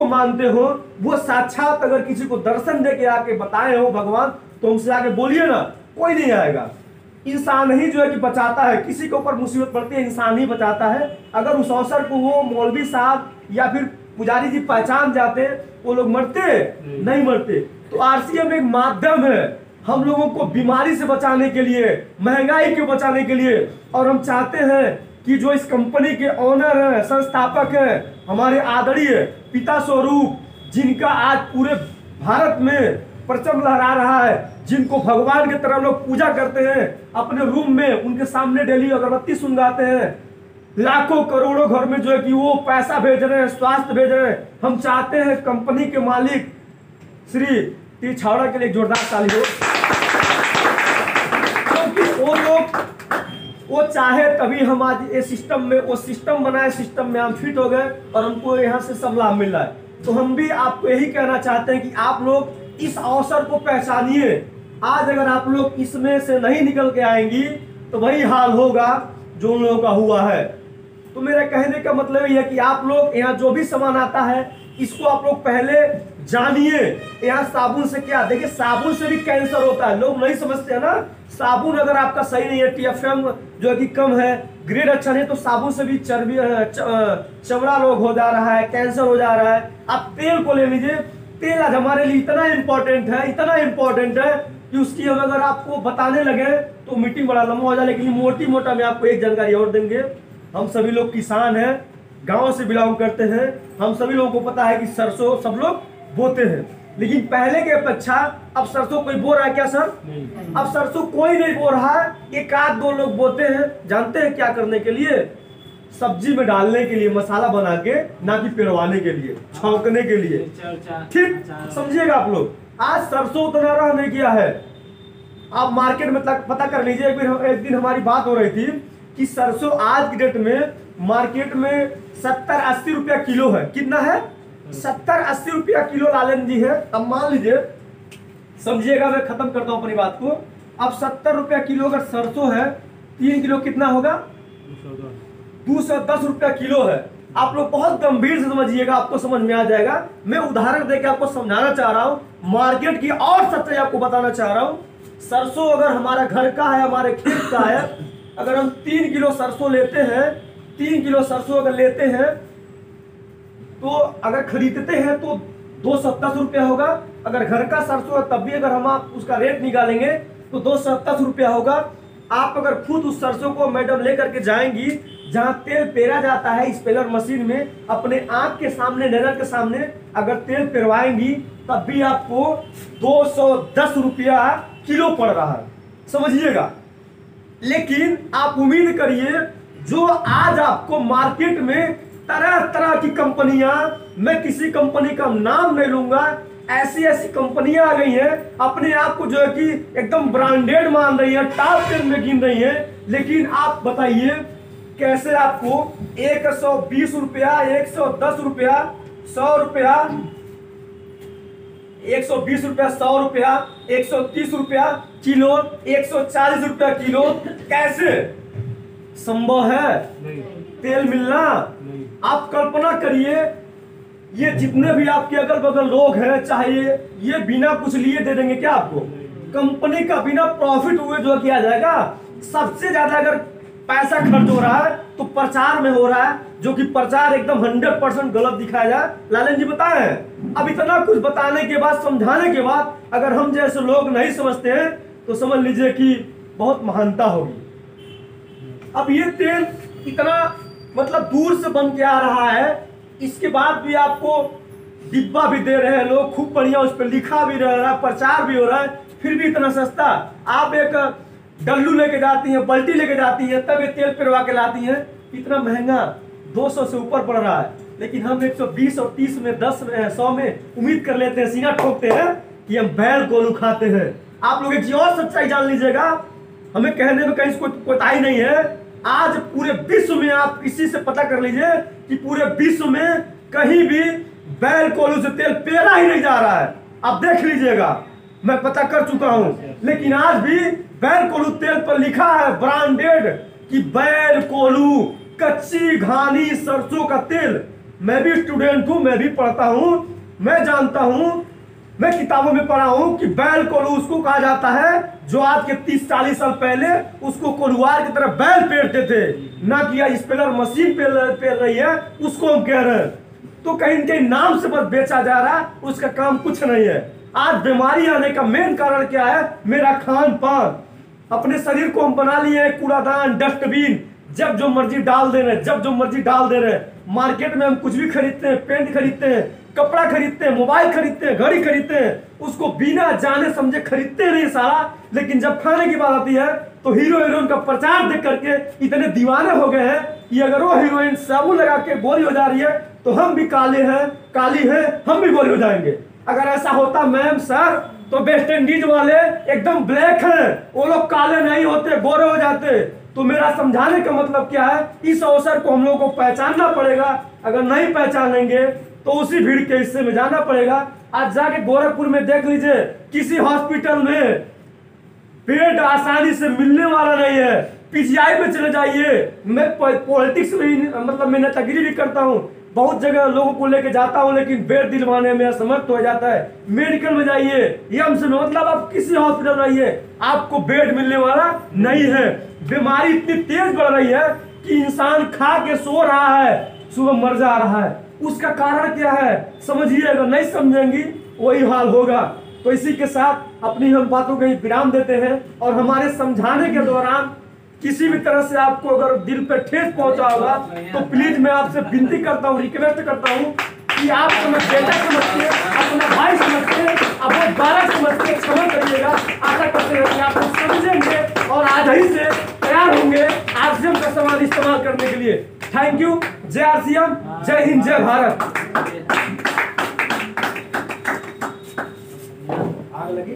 मानते हो वो साक्षात अगर किसी को दर्शन दे के आके बताए हो भगवान, तो उनसे आके बोलिए ना, कोई नहीं आएगा। इंसान ही जो है कि बचाता है, किसी के ऊपर मुसीबत पड़ती है इंसान ही बचाता है। अगर उस अवसर को वो मौलवी साहब या फिर पुजारी जी पहचान जाते, वो लोग मरते नहीं मरते। तो आरसीएम एक माध्यम है हम लोगों को बीमारी से बचाने के लिए, महंगाई को बचाने के लिए। और हम चाहते हैं कि जो इस कंपनी के ओनर हैं, संस्थापक हैं, हमारे आदरणीय पिता स्वरूप, जिनका आज पूरे भारत में परचम लहरा रहा है, जिनको भगवान की तरह लोग पूजा करते हैं, अपने रूम में उनके सामने डेली अगरबत्ती सुनगाते हैं, लाखों करोड़ों घर में जो है कि वो पैसा भेज रहे हैं, स्वास्थ्य भेज रहे हैं। हम चाहते हैं कंपनी के मालिक श्री टी छावड़ा के लिए जोरदार ताली हो, क्योंकि वो लोग वो चाहे तभी हम आज ये सिस्टम में, वो सिस्टम बनाए, सिस्टम में हम फिट हो गए और हमको यहाँ से सब लाभ मिल रहा है। तो हम भी आपको यही कहना चाहते हैं कि आप लोग इस अवसर को पहचानिए। आज अगर आप लोग इसमें से नहीं निकल के आएंगी तो वही हाल होगा जो उन लोगों का हुआ है। तो मेरा कहने का मतलब ये है कि आप लोग यहाँ जो भी सामान आता है इसको आप लोग पहले जानिए। यहाँ साबुन से क्या, देखिए साबुन से भी कैंसर होता है, लोग नहीं समझते हैं ना। साबुन अगर आपका सही नहीं है, टीएफएम जो है कि कम है, ग्रेड अच्छा नहीं, तो साबुन से भी चर्बी चमड़ा रोग हो जा रहा है, कैंसर हो जा रहा है। आप तेल को ले लीजिए, तेल आज हमारे लिए इतना इम्पोर्टेंट है, इतना इम्पोर्टेंट है कि उसकी हम अगर आपको बताने लगे तो मीटिंग बड़ा लंबा हो जाए। लेकिन मोटी मोटा में आपको एक जानकारी और देंगे। हम सभी लोग किसान हैं, गांव से बिलोंग करते हैं, हम सभी लोगों को पता है कि सरसों सब लोग बोते हैं, लेकिन पहले के अपेक्षा अब सरसों कोई बो रहा है क्या सर? अब सरसों कोई नहीं बो रहा है, एक आध दो लोग बोते हैं। जानते हैं क्या करने के लिए? सब्जी में डालने के लिए, मसाला बना के, ना कि पेरवाने के लिए, छौंकने के लिए। ठीक समझिएगा आप लोग। आज सरसों उतना रह नहीं गया है। आप मार्केट में तक पता कर लीजिए। एक दिन हमारी बात हो रही थी कि सरसों आज की डेट में मार्केट में 70-80 रुपया किलो है। कितना है? 70-80 रुपया किलो लालन जी है। अब मान लीजिए, समझिएगा, मैं खत्म करता हूं अपनी बात को। अब 70 रुपया किलो अगर सरसों है, 3 किलो कितना होगा? 210 रुपया किलो है। आप लोग बहुत गंभीर से समझिएगा, आपको समझ में आ जाएगा। मैं उदाहरण देकर आपको समझाना चाह रहा हूं, मार्केट की और सच्चाई आपको बताना चाह रहा हूं। सरसों अगर हमारा घर का है, हमारे खेत का है, अगर हम 3 किलो सरसों लेते हैं, 3 किलो सरसों अगर लेते हैं तो अगर खरीदते हैं तो 210 रुपया होगा। अगर घर का सरसों है तब भी अगर हम आप उसका रेट निकालेंगे तो 210 रुपया होगा। आप अगर खुद उस सरसों को मैडम लेकर के जाएंगी जहां तेल पेरा जाता है स्पेलर मशीन में, अपने आंख के सामने, नजर के सामने अगर तेल पेरवाएंगी तब भी आपको 210 रुपया किलो पड़ रहा है, समझिएगा। लेकिन आप उम्मीद करिए, जो आज आपको मार्केट में तरह तरह की कंपनियां, मैं किसी कंपनी का नाम नहीं लूंगा, ऐसी ऐसी कंपनियां आ गई हैं, अपने आप को जो है कि एकदम ब्रांडेड मान रही है, टॉप 10 में गिन रही है। लेकिन आप बताइए कैसे आपको 120 रुपया, 110 रुपया, 100 रुपया, 120 रुपया, 100 रुपया, 130 रुपया किलो, 140 रुपया किलो, कैसे संभव है तेल मिलना? आप कल्पना करिए, ये जितने भी आपके अगल बगल लोग हैं, चाहे ये बिना कुछ लिए दे देंगे क्या आपको? कंपनी का बिना प्रॉफिट हुए जो किया जाएगा। सबसे ज्यादा अगर पैसा खर्च हो रहा है तो प्रचार में हो रहा है, जो कि प्रचार एकदम 100% गलत दिखाया जाए। लालन जी बताए, अब इतना कुछ बताने के बाद, समझाने के बाद अगर हम जैसे लोग नहीं समझते हैं तो समझ लीजिए कि बहुत महानता होगी। अब ये तेल इतना मतलब दूर से बन के आ रहा है, इसके बाद भी आपको डिब्बा भी दे रहे हैं लोग, खूब बढ़िया उस पर लिखा भी रह रहा है, प्रचार भी हो रहा है, फिर भी इतना सस्ता। आप एक डल्लू लेके जाती हैं, बल्टी लेके जाती हैं, तब ये तेल पिरवा के लाती हैं, इतना महंगा 200 से ऊपर पड़ रहा है। लेकिन हम 120 और 30 में, 10 में, 100 में उम्मीद कर लेते हैं, सीना ठोकते हैं कि हम बैल गोलू खाते हैं। आप लोग एक चीज और सच्चाई जान लीजिएगा, हमें कहने में कहीं कोताही नहीं है। आज पूरे विश्व में आप किसी से पता कर लीजिए कि पूरे विश्व में कहीं भी बैल कोल्हू से तेल पेरा ही नहीं जा रहा है। आप देख लीजिएगा, मैं पता कर चुका हूं। लेकिन आज भी बैल कोल्हू तेल पर लिखा है ब्रांडेड कि बैल कोल्हू कच्ची घानी सरसों का तेल। मैं भी स्टूडेंट हूं, मैं भी पढ़ता हूं, मैं जानता हूं, मैं किताबों में पढ़ा हूं कि बैल कोल्हू उसको कहा जाता है जो आज के 30-40 साल पहले उसको कोल्हुआर की तरह बैल पेरते थे, ना कि आज स्पेलर मशीन पेर रही है उसको हम कह रहे हैं। तो कहीं न कहीं नाम से बस बेचा जा रहा है, उसका काम कुछ नहीं है। आज बीमारी आने का मेन कारण क्या है? मेरा खान पान। अपने शरीर को हम बना लिए हैं कूड़ादान, डस्टबिन, जब जो मर्जी डाल दे रहे हैं, जब जो मर्जी डाल दे रहे हैं। मार्केट में हम कुछ भी खरीदते हैं, पेंट खरीदते हैं, कपड़ा खरीदते हैं, मोबाइल खरीदते हैं, घड़ी खरीदते हैं, उसको बिना जाने समझे खरीदते नहीं सारा। लेकिन जब खाने की बात आती है तो हीरो हीरोइन का प्रचार देख करके इतने दीवाने हो गए हैं कि अगर वो हीरोइन साबुन लगा के गोरी हो जा रही है तो हम भी काले हैं, काली हैं, हम भी गोरी हो जाएंगे। अगर ऐसा होता मैम सर तो वेस्ट इंडीज वाले एकदम ब्लैक हैं, वो लोग काले नहीं होते, गोरे हो जाते। तो मेरा समझाने का मतलब क्या है? इस अवसर को हम लोगों को पहचानना पड़ेगा। अगर नहीं पहचानेंगे तो उसी भीड़ के हिस्से में जाना पड़ेगा। आज जाके गोरखपुर में देख लीजिए, किसी हॉस्पिटल में बेड आसानी से मिलने वाला नहीं है। पीजीआई में चले जाइए, मैं पॉलिटिक्स में मतलब मैं नेतागिरी भी करता हूँ, बहुत जगह लोगों को लेके जाता हूँ, लेकिन बेड दिलवाने में असमर्थ हो जाता है। मेडिकल में जाइए, एम्स में, मतलब आप किसी हॉस्पिटल में जाइए, आपको बेड मिलने वाला नहीं है। बीमारी इतनी तेज बढ़ रही है कि इंसान खा के सो रहा है, सुबह मर जा रहा है। उसका कारण क्या है समझिए, अगर नहीं समझेंगी वही हाल होगा। तो इसी के साथ अपनी हम बातों को विराम देते हैं और हमारे समझाने के दौरान किसी भी तरह से आपको अगर दिल पे ठेस पहुंचा होगा तो प्लीज मैं आपसे विनती करता हूं, रिक्वेस्ट करता हूं कि आप अपना बेटा समझते, अपना भाई समझते, अपने बालक समझते क्षमा करिएगा। आशा करते हैं कि आप लोग समझेंगे और आज ही से तैयार होंगे आरसीएम का सवाल इस्तेमाल करने के लिए। Thank you. जय आरसीएम, जय हिंद, जय भारत। आग लगी।